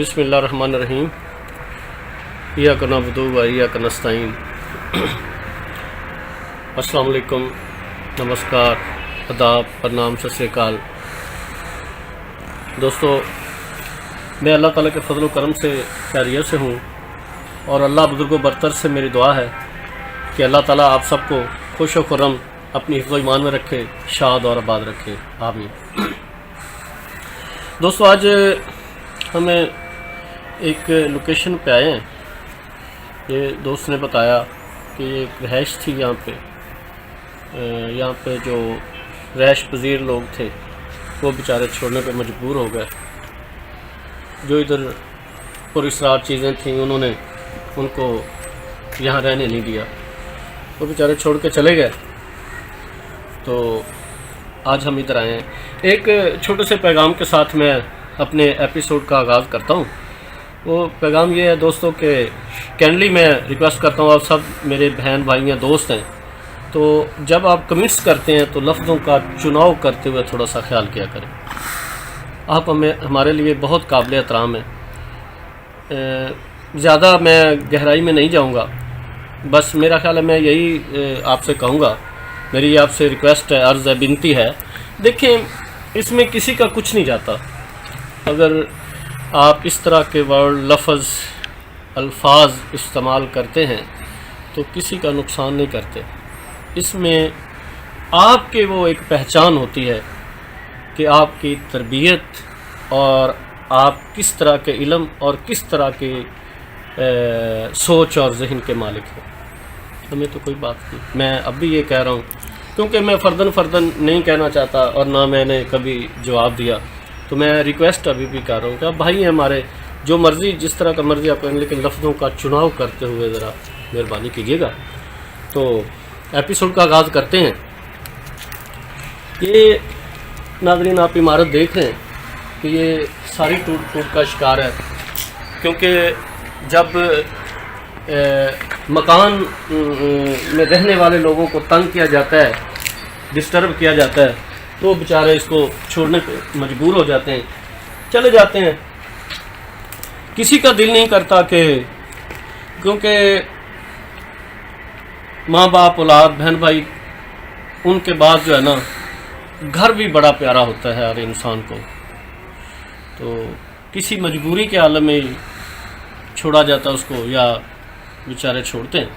बिस्मिल्लाहिर्रहमानिर्रहीम। इय्याका नअबुदु व इय्याका नस्तईन। अस्सलाम वालेकुम, नमस्कार, आदाब, प्रणाम, सत श्री अकाल। दोस्तों, मैं अल्लाह ताला के फजल व करम से खैरियत से हूँ और अल्लाह बुजुर्गों बरतर से मेरी दुआ है कि अल्लाह ताला आप सबको खुश व खुर्रम अपनी हिफ्ज़ व ईमान में रखे, शाद और आबाद रखे, आमीन। दोस्तों, आज हमें एक लोकेशन पे आए हैं। ये दोस्त ने बताया कि एक रहाइश थी यहाँ पे जो रहाइश पजीर लोग थे वो बेचारे छोड़ने पे मजबूर हो गए। जो इधर पुरअसरार चीज़ें थीं उन्होंने उनको यहाँ रहने नहीं दिया, वो बेचारे छोड़ के चले गए। तो आज हम इधर आए हैं। एक छोटे से पैगाम के साथ मैं अपने एपिसोड का आगाज़ करता हूँ। वो पैगाम ये है दोस्तों कि कैंडली मैं रिक्वेस्ट करता हूँ, आप सब मेरे बहन भाई हैं, दोस्त हैं, तो जब आप कमेंट्स करते हैं तो लफ्ज़ों का चुनाव करते हुए थोड़ा सा ख्याल किया करें। आप हमारे लिए बहुत काबिल एहतराम है। ज़्यादा मैं गहराई में नहीं जाऊँगा, बस मेरा ख्याल है मैं यही आपसे कहूँगा, मेरी आपसे रिक्वेस्ट है, अर्ज़ है, विनती है। देखें, इसमें किसी का कुछ नहीं जाता। अगर आप इस तरह के वर्ड, लफ्ज़, अल्फाज इस्तेमाल करते हैं तो किसी का नुकसान नहीं करते। इसमें आपके वो एक पहचान होती है कि आपकी तरबियत और आप किस तरह के इल्म और किस तरह के सोच और जहन के मालिक हैं। हमें तो कोई बात नहीं। मैं अब भी ये कह रहा हूँ क्योंकि मैं फ़र्दन नहीं कहना चाहता और ना मैंने कभी जवाब दिया, तो मैं रिक्वेस्ट अभी भी कर रहा हूँ कि आप भाई हैं हमारे, जो मर्ज़ी जिस तरह का मर्ज़ी आप करें, लेकिन लफ्ज़ों का चुनाव करते हुए ज़रा मेहरबानी कीजिएगा। तो एपिसोड का आगाज़ करते हैं। ये नाज़रीन, आप इमारत देख रहे हैं कि ये सारी टूट का शिकार है, क्योंकि जब मकान में रहने वाले लोगों को तंग किया जाता है, डिस्टर्ब किया जाता है, तो बेचारे इसको छोड़ने पे मजबूर हो जाते हैं, चले जाते हैं। किसी का दिल नहीं करता कि, क्योंकि माँ बाप, औलाद, बहन भाई, उनके बाद जो है ना, घर भी बड़ा प्यारा होता है हर इंसान को। तो किसी मजबूरी के आलम में छोड़ा जाता उसको, या बेचारे छोड़ते हैं।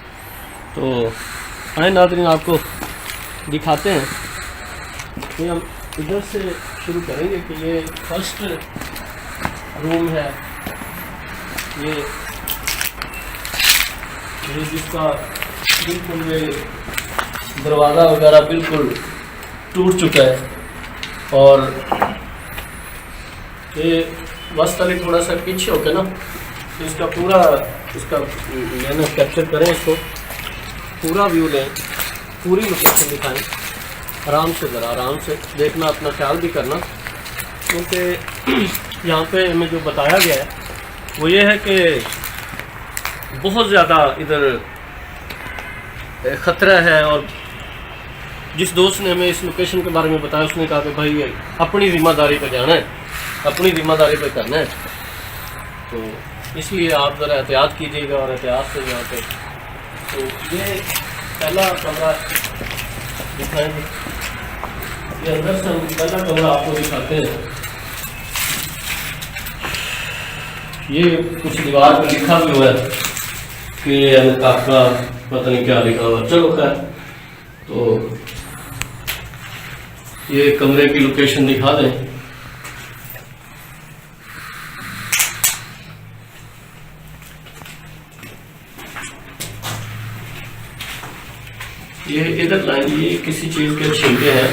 तो आए नाज़रीन, आपको दिखाते हैं। ये हम इधर से शुरू करेंगे कि ये फर्स्ट रूम है। ये जिसका बिल्कुल ये दरवाज़ा वगैरह बिल्कुल टूट चुका है और ये वास्तव थोड़ा सा पीछे होकर ना, तो इसका पूरा लेना कैप्चर करें, इसको पूरा व्यू लें, पूरी लोकेशन दिखाएं। आराम से, ज़रा आराम से देखना, अपना ख्याल भी करना, क्योंकि यहाँ पे हमें जो बताया गया है वो ये है कि बहुत ज़्यादा इधर ख़तरा है। और जिस दोस्त ने हमें इस लोकेशन के बारे में बताया, उसने कहा कि भाई अपनी ज़िम्मेदारी पे जाना है, अपनी ज़िम्मेदारी पे करना है, तो इसलिए आप ज़रा एहतियात कीजिएगा और एहतियात से यहाँ पे। तो ये पहला कमरा दिखाएंगे, ये अंदर से हम पहला कमरा आपको दिखाते हैं। ये कुछ दीवार पर लिखा भी हुआ है कि आपका पता नहीं क्या लिखा हुआ, चलो खैर। तो ये कमरे की लोकेशन दिखा दें। ये इधर लाएंगे, ये किसी चीज के छिलके हैं।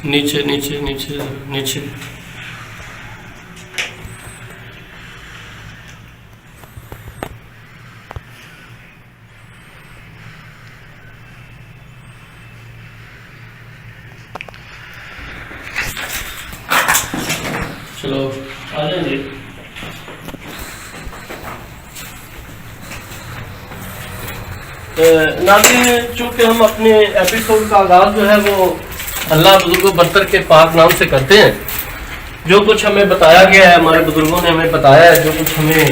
नीचे नीचे नीचे नीचे चलो आ जाएंगे। नाज़रीन, चूँकि हम अपने एपिसोड का आगाज़ जो है वो अल्लाह बुजुर्गों बरतर के पाक नाम से करते हैं। जो कुछ हमें बताया गया है, हमारे बुजुर्गों ने हमें बताया है, जो कुछ हमें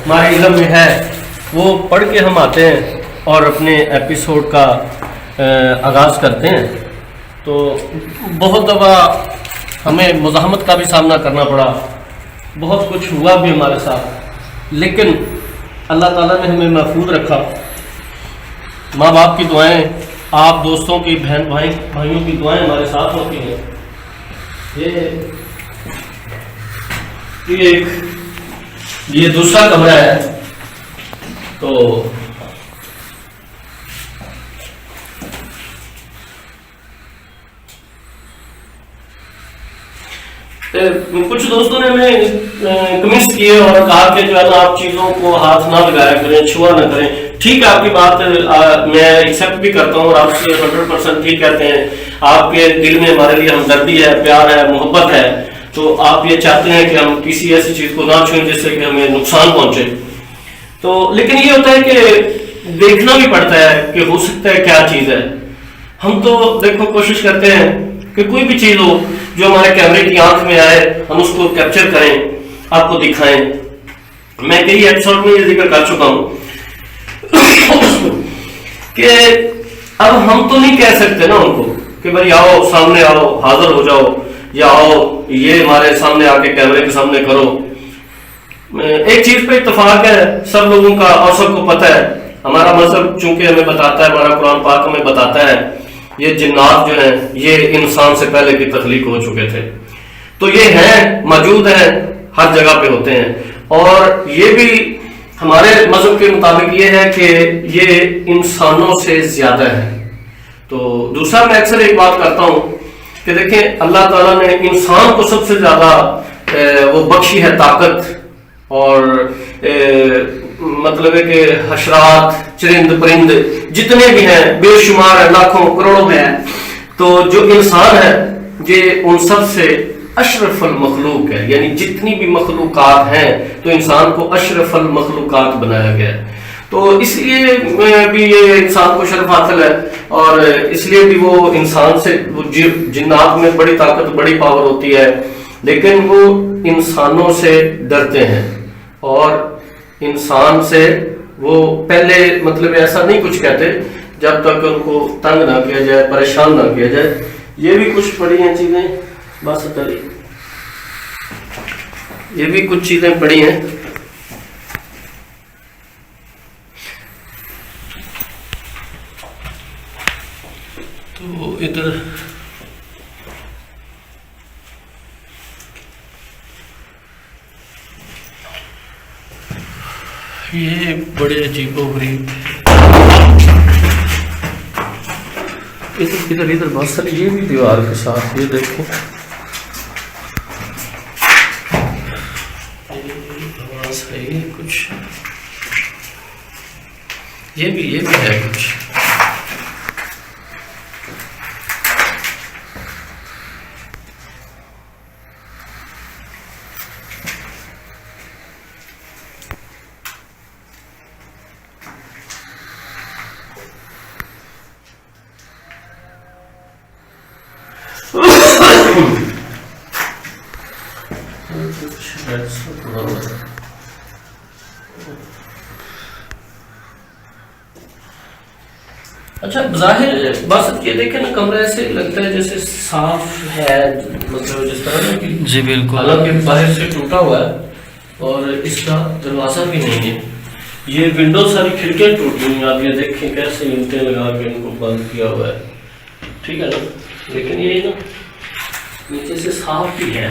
हमारे इल्म में है, वो पढ़ के हम आते हैं और अपने एपिसोड का आगाज़ करते हैं। तो बहुत दफ़ा हमें मुज़ाहमत का भी सामना करना पड़ा, बहुत कुछ हुआ भी हमारे साथ, लेकिन अल्लाह ताला ने हमें महफूज रखा। माँ बाप की दुआएं, आप दोस्तों की, बहन भाइयों की दुआएं हमारे साथ होती हैं। ये दूसरा कमरा है। तो कुछ दोस्तों ने हमें कमेंट्स किए और कहा कि जो है ना, आप चीज़ों को हाथ ना लगाया करें, छुआ ना करें। ठीक है, आपकी बात मैं एक्सेप्ट भी करता हूँ और आपसे 100% ठीक कहते हैं। आपके दिल में हमारे लिए हमदर्दी है, प्यार है, मोहब्बत है, तो आप ये चाहते हैं कि हम किसी ऐसी चीज़ को ना छुएं जिससे कि हमें नुकसान पहुंचे। तो लेकिन ये होता है कि देखना भी पड़ता है कि हो सकता है क्या चीज़ है। हम तो देखो कोशिश करते हैं कि कोई भी चीज़ हो जो हमारे कैमरे की आंख में आए, हम उसको कैप्चर करें, आपको दिखाएं। मैं कई एपिसोड में ये जिक्र कर चुका हूं कि अब हम तो नहीं कह सकते ना उनको कि भाई आओ, सामने आओ, हाजिर हो जाओ, या आओ ये हमारे सामने आके कैमरे के सामने करो। एक चीज पे इत्तेफाक है सब लोगों का और सबको पता है, हमारा मजहब चूंकि हमें बताता है, हमारा कुरान पाक हमें बताता है, ये जिन्नात जो हैं ये इंसान से पहले की तख्लीक हो चुके थे। तो ये हैं, मौजूद हैं, हर जगह पे होते हैं। और ये भी हमारे मजहब के मुताबिक ये है कि ये इंसानों से ज्यादा है। तो दूसरा, मैं अक्सर एक बात करता हूं कि देखें, अल्लाह ताला ने इंसान को सबसे ज्यादा वो बख्शी है ताकत, और मतलब है कि हशरात, चरिंद परिंद जितने भी हैं, बेशुमार है, लाखों करोड़ों में है। तो जो इंसान है ये उन सब से अशरफुल मखलूक है, यानी जितनी भी मखलूकात हैं तो इंसान को अशरफुल मखलूकात बनाया गया है। तो इसलिए भी ये इंसान को शर्फ हासिल है, और इसलिए भी वो इंसान से, वो जिन्नात में बड़ी ताकत, बड़ी पावर होती है, लेकिन वो इंसानों से डरते हैं। और इंसान से वो पहले मतलब ऐसा नहीं कुछ कहते जब तक उनको तंग ना किया जाए, परेशान ना किया जाए। ये भी कुछ पड़ी हैं चीजें, बस ये भी कुछ चीजें पड़ी हैं। तो इधर ये बड़े अजीबोगरीब, इधर इधर बहुत सारी, ये भी दीवार के साथ, ये देखो सही कुछ, ये भी है कुछ। अच्छा, जाहिर बस ये देखें ना, कमरा ऐसे लगता है जैसे साफ है, मतलब जिस तरह की, जी बिल्कुल, हालांकि बाहर से टूटा हुआ है और इसका दरवाजा भी नहीं है। ये विंडो सारी खिड़कियां टूटी हुई, आप ये देखें कैसे ईंटें लगा के इनको बंद किया हुआ है, ठीक है ना। लेकिन ये ना नीचे से साफ ही है।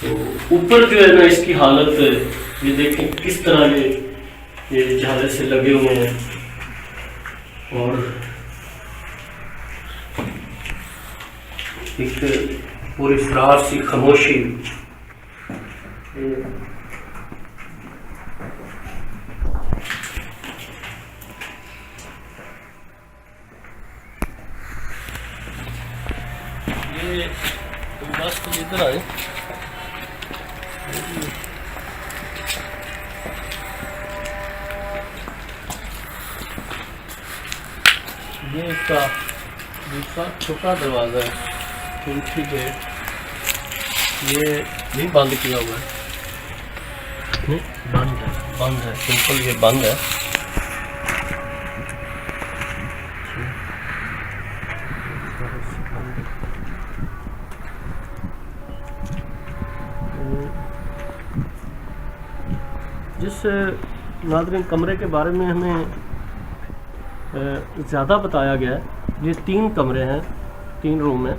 तो ऊपर जो है ना इसकी हालत, ये देखें किस तरह ये झाले से लगे हुए हैं, और एक पूरी फरार सी खामोशी। ये बस इधर आए, ये इसका दूसरा छोटा दरवाज़ा है, एंट्री गेट, ये भी बंद किया हुआ है। नहीं, बंद है, सिंपल ये बंद है। जिस नाज़रीन कमरे के बारे में हमें ज़्यादा बताया गया है, ये 3 कमरे हैं, 3 रूम हैं।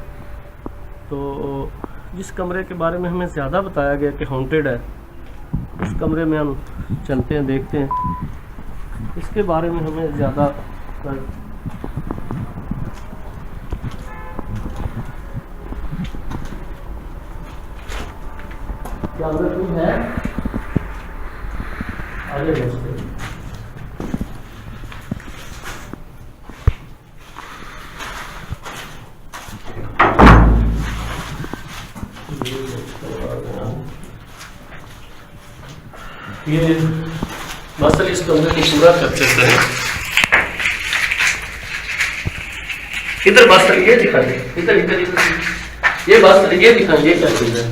तो जिस कमरे के बारे में हमें ज़्यादा बताया गया कि हॉन्टेड है, उस कमरे में हम चलते हैं, देखते हैं इसके बारे में हमें ज़्यादा क्या अंदर कोई है? आगे बढ़ते हैं। ये मसल इस कमरे को पूरा कैप्चर करें। इधर बस ये दिखाइए, इधर इधर इधर ये बस ये दिखाइए क्या चीज़ है।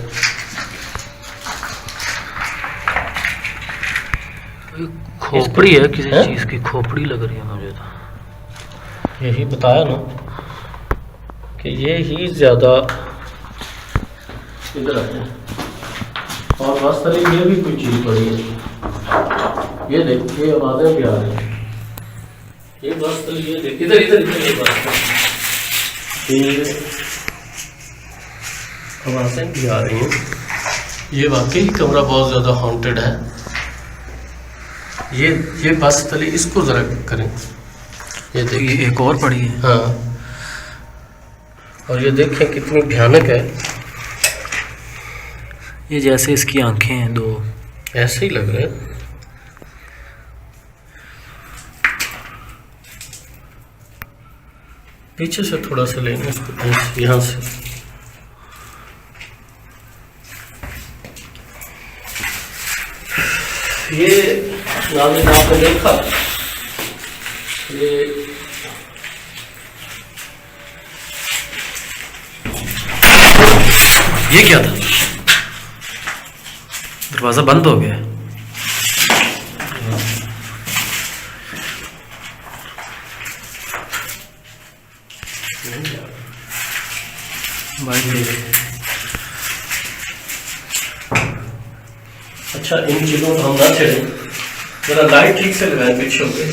खोपड़ी है किसी चीज की, खोपड़ी लग रही है मुझे तो। यही बताया ना कि ये ही ज़्यादा इधर आते हैं। और बस ये भी कोई चीज़ पड़ी है, ये देखिए आवाज़ें भी आ रही हैं। ये बस ये देखिए, इधर इधर इधर ये बस आवाज़ें भी आ रही हैं। ये वाकई कमरा बहुत ज़्यादा हॉन्टेड है। ये बस तले इसको ज़रा करें, ये देखिए एक और पड़ी है। हाँ, और ये देखें कितनी भयानक है। ये जैसे इसकी आंखें हैं 2, ऐसे ही लग रहे हैं। पीछे से थोड़ा सा लेंगे इसको, यहाँ से। ये नाज़रीन आपने देखा, ये क्या था? दरवाजा बंद हो गया। अच्छा, इन चीज़ों को हम ना छेड़ें, जरा लाइट ठीक से लगाएं पीछे पे।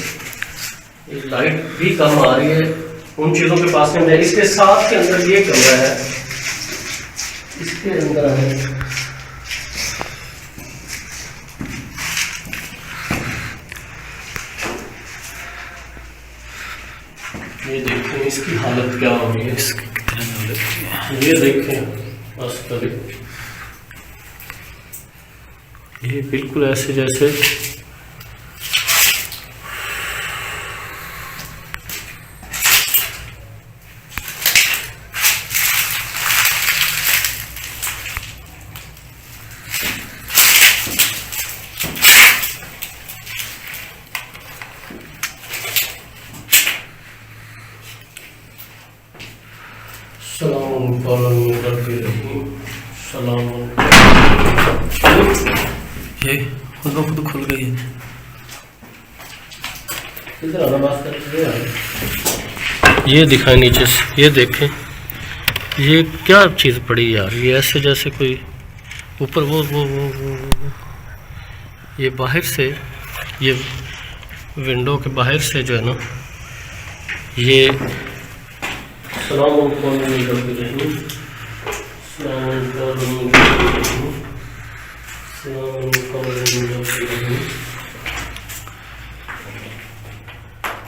ये लाइट भी कम आ रही है, उन चीज़ों के पास में। इसके साथ के अंदर ये कमरा है, इसके अंदर है। ये देखें इसकी हालत क्या हो गई है, इसकी कितनी हालत है। ये देखें बस तभी, ये बिल्कुल ऐसे जैसे ये खुद खुल गई है। ये दिखाएं नीचे से, ये देखें ये क्या चीज़ पड़ी यार। ये ऐसे जैसे कोई ऊपर वो ये बाहर से, ये विंडो के बाहर से जो है ना, ये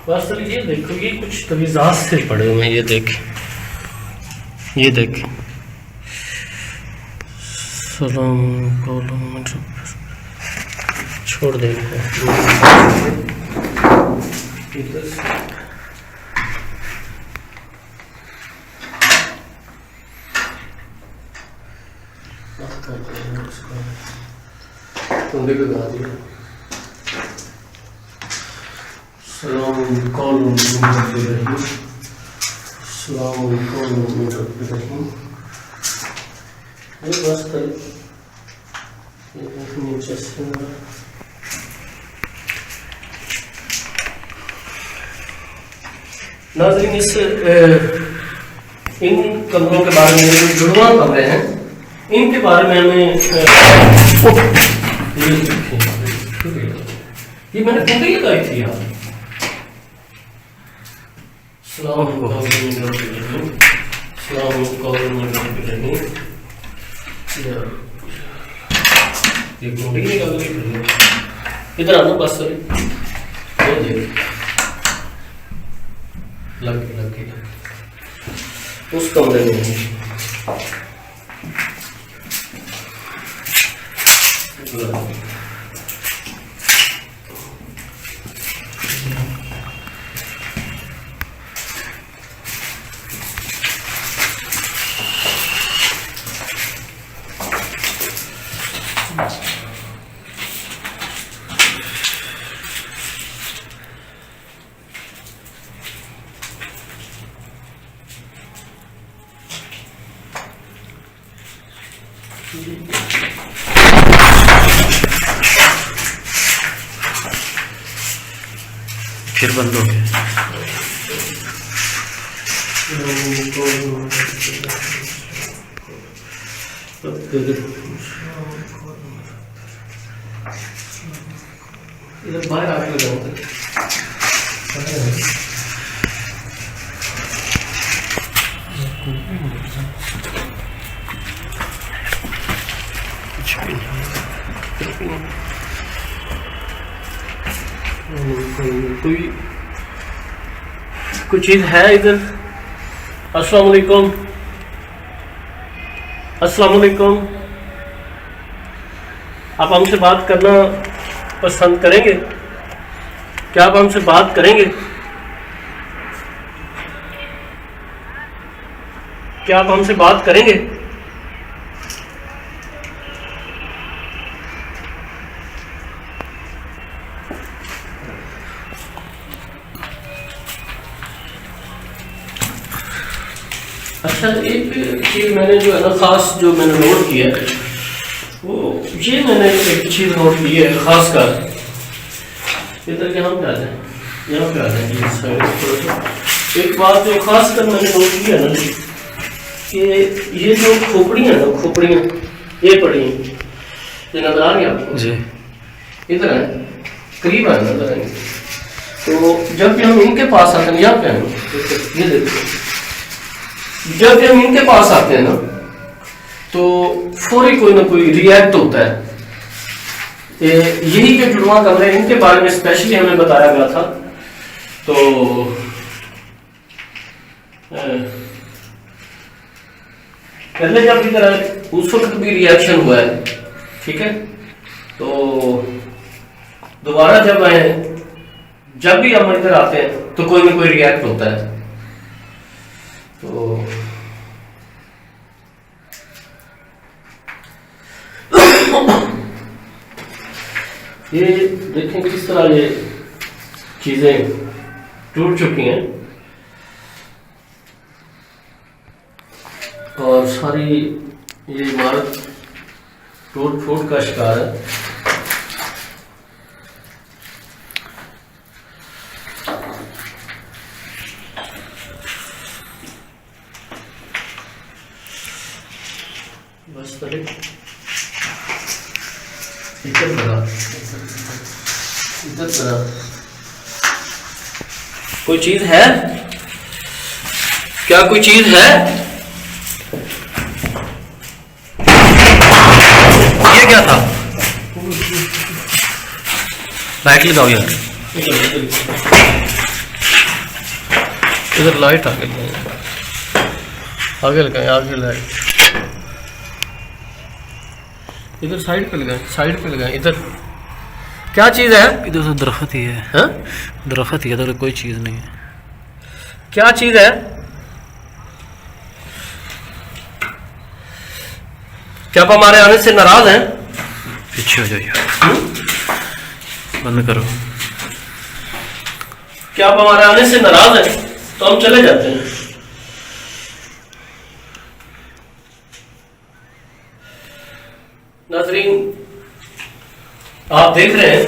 बस ये देखो, ये कुछ तवीज़ात से पड़े हुए हैं। ये देख, ये देख, सलाम छोड़ देंगे। तुमने भी गा दिया। नीचे से नाज़रीन, इन कमरों के बारे में, जो जुड़वा कमरे हैं, इनके बारे में हमें ये मैंने कुंडी लगाई थी यार। ये कुंडी निकाल रही है, इधर आना बस। लग उस कमरे में फिर बंद हो गया। इधर बाहर आके लगाओ। कोई चीज है इधर? अस्सलाम वालेकुम, अस्सलाम वालेकुम। आप हमसे बात करना पसंद करेंगे? क्या आप हमसे बात करेंगे? क्या आप हमसे बात करेंगे? अच्छा, एक चीज़ मैंने जो है ना ख़ास जो मैंने नोट किया है, वो ये मैंने एक चीज़ नोट की है ख़ास कर। इधर यहाँ पे आ जाए, यहाँ पे आ जाए। एक बात जो ख़ास कर मैंने नोट की है ना कि ये जो खोपड़ियाँ ना, खोपड़ियाँ ये पड़ी हैं, ये नजर आ रही है आपको जी? इधर है, करीब है, नजर आएंगे। तो जब भी हम इनके पास आते हैं, यहाँ पे है, ये देखो, जब हम इनके पास आते हैं ना तो फौरी कोई ना कोई रिएक्ट होता है। यही जो जुड़वा कमरे हैं, इनके बारे में स्पेशली हमें बताया गया था। तो पहले जब इधर आए उस वक्त भी रिएक्शन हुआ है, ठीक है। तो दोबारा जब आए, जब भी हम इधर आते हैं तो कोई ना कोई रिएक्ट होता है। तो ये देखें किस तरह ये चीजें टूट चुकी हैं और सारी ये इमारत टूट फूट का शिकार है। बस इधर कोई चीज है क्या? कोई चीज है? ये क्या था? लाइट लगाओ यार, इधर लाइट आगे लगाए, आगे लाइट इधर साइड पे लगाए, साइड पे लगाए। इधर क्या चीज है? इधर तो दरख्त ही है। हाँ? दरख्त ही है, इधर कोई चीज नहीं है। क्या चीज है? क्या आप हमारे आने से नाराज हैं? पीछे हो जाइए, बंद करो। क्या आप हमारे आने से नाराज हैं? तो हम चले जाते हैं। नाजरीन आप देख रहे हैं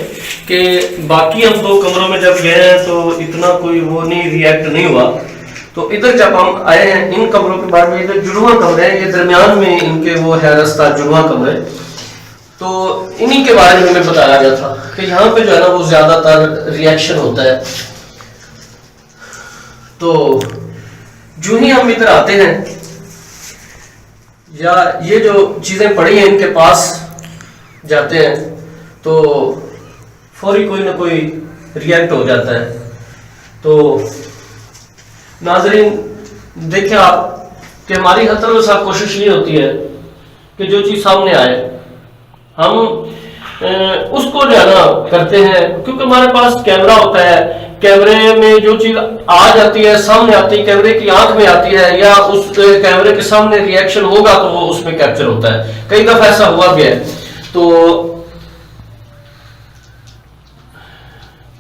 कि बाकी हम 2 कमरों में जब गए हैं तो इतना कोई वो नहीं रिएक्ट नहीं हुआ। तो इधर जब हम आए हैं इन कमरों के बारे में, इधर जुड़वा कमरे हैं, ये दरमियान में इनके वो है रास्ता जुड़वा कमरे, तो इन्हीं के बारे में हमें बताया गया था कि यहाँ पे जो है ना वो ज्यादातर रिएक्शन होता है। तो जो ही हम इधर आते हैं या ये जो चीजें पड़ी हैं इनके पास जाते हैं तो फौरी कोई ना कोई रिएक्ट हो जाता है। तो नाजरीन देखें आप कि हमारी हर तरह से कोशिश ये होती है कि जो चीज़ सामने आए हम उसको जो है ना करते हैं, क्योंकि हमारे पास कैमरा होता है, कैमरे में जो चीज़ आ जाती है सामने आती है, कैमरे की आंख में आती है या उस कैमरे के सामने रिएक्शन होगा तो वो उसमें कैप्चर होता है। कई दफा ऐसा हुआ भी है। तो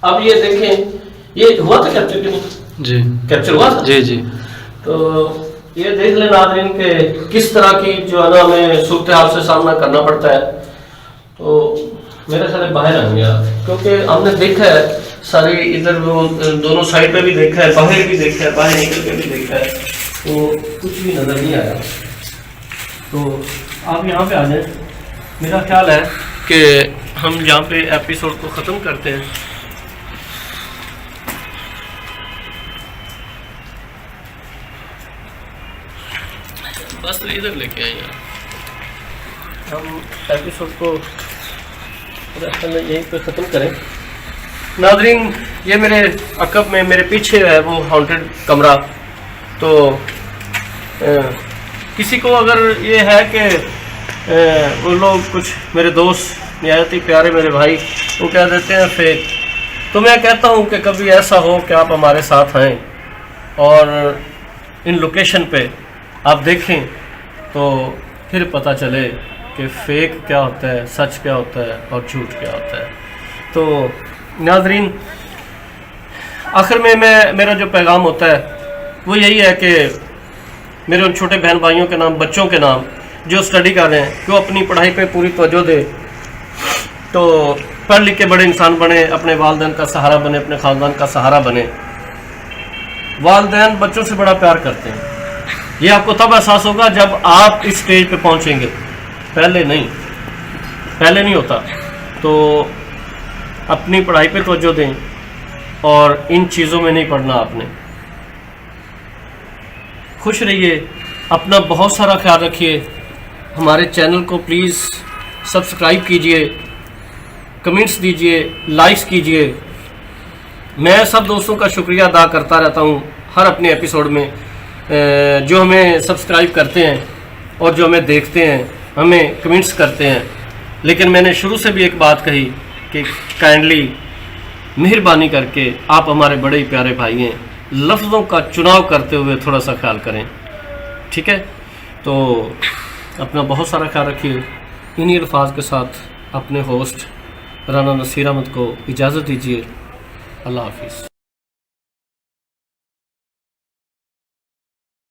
अब ये देखें, ये हुआ था कैप्चर कि नहीं? जी कैप्चर हुआ था जी जी। तो ये देख लें नाज़रीन के किस तरह की जो है ना हमें सूरत हाल से सामना करना पड़ता है। तो मेरे ख्याल बाहर आएंगे आप, क्योंकि हमने देखा है सारी इधर वो दोनों साइड पे भी देखा है, बाहर भी देखा है, बाहर निकल के भी देखा है, तो कुछ भी नजर नहीं आया। तो आप यहाँ पे आ जाए। मेरा ख्याल है कि हम यहाँ पे एपिसोड को ख़त्म करते हैं। बस इधर लेके आए यार, हम एपिसोड को यहीं पे ख़त्म करें। नाज़रीन ये मेरे अकब में मेरे पीछे है वो हॉन्टेड कमरा। तो किसी को अगर ये है कि वो लोग कुछ मेरे दोस्त निहायत ही प्यारे मेरे भाई वो कह देते हैं फेक, तो मैं कहता हूँ कि कभी ऐसा हो कि आप हमारे साथ आएँ और इन लोकेशन पे आप देखें तो फिर पता चले कि फेक क्या होता है, सच क्या होता है और झूठ क्या होता है। तो नाज़रीन आखिर में मेरा जो पैगाम होता है वो यही है कि मेरे उन छोटे बहन भाइयों के नाम, बच्चों के नाम जो स्टडी कर रहे हैं कि वो अपनी पढ़ाई पे पूरी तवज्जो दे, तो पढ़ लिख के बड़े इंसान बने, अपने वालिदैन का सहारा बने, अपने ख़ानदान का सहारा बने। वालिदैन बच्चों से बड़ा प्यार करते हैं। ये आपको तब एहसास होगा जब आप इस स्टेज पे पहुंचेंगे, पहले नहीं होता। तो अपनी पढ़ाई पे तवज्जो दें और इन चीज़ों में नहीं पढ़ना आपने। खुश रहिए, अपना बहुत सारा ख्याल रखिए। हमारे चैनल को प्लीज़ सब्सक्राइब कीजिए, कमेंट्स दीजिए, लाइक्स कीजिए। मैं सब दोस्तों का शुक्रिया अदा करता रहता हूँ हर अपने एपिसोड में, जो हमें सब्सक्राइब करते हैं और जो हमें देखते हैं, हमें कमेंट्स करते हैं। लेकिन मैंने शुरू से भी एक बात कही कि काइंडली मेहरबानी करके आप हमारे बड़े ही प्यारे भाई हैं, लफ्ज़ों का चुनाव करते हुए थोड़ा सा ख्याल करें, ठीक है? तो अपना बहुत सारा ख्याल रखिए। इन्हीं अल्फाज के साथ अपने होस्ट राना नसीर अहमद को इजाज़त दीजिए। अल्लाह हाफिज़।